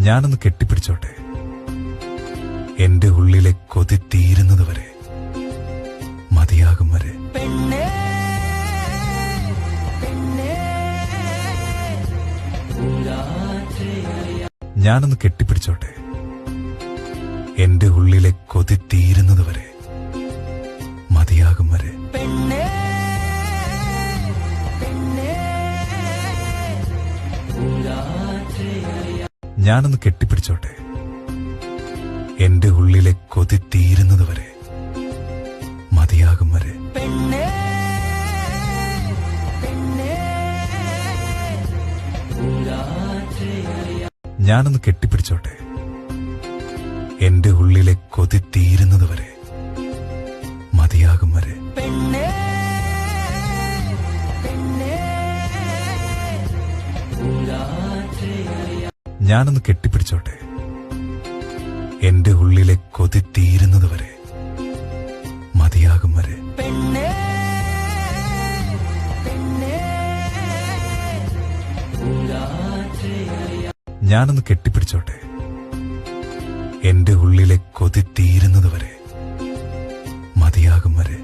ഞാനൊന്ന് കെട്ടിപ്പിടിച്ചോട്ടെ, എന്റെ ഉള്ളിലെ കൊതി തീരുന്നത് വരെ, മതിയാകും വരെ. ഞാനൊന്ന് കെട്ടിപ്പിടിച്ചോട്ടെ, എന്റെ ഉള്ളിലെ കൊതി തീരുന്നത് വരെ, മതിയാകും വരെ. ഞാനൊന്ന് കെട്ടിപ്പിടിച്ചോട്ടെ, എന്റെ ഉള്ളിലെ കൊതി തീരുന്നത് വരെ, മതിയാകും വരെ. ഞാനൊന്ന് കെട്ടിപ്പിടിച്ചോട്ടെ, എന്റെ ഉള്ളിലെ കൊതി തീരുന്നത് വരെ, മതിയാകും വരെ. ഞാനൊന്ന് കെട്ടിപ്പിടിച്ചോട്ടെ, എന്റെ ഉള്ളിലെ കൊതി തീരുന്നത് വരെ, മതിയാകും വരെ. ഞാനൊന്ന് കെട്ടിപ്പിടിച്ചോട്ടെ, എന്റെ ഉള്ളിലെ കൊതി തീരുന്നത് വരെ, മതിയാകും വരെ.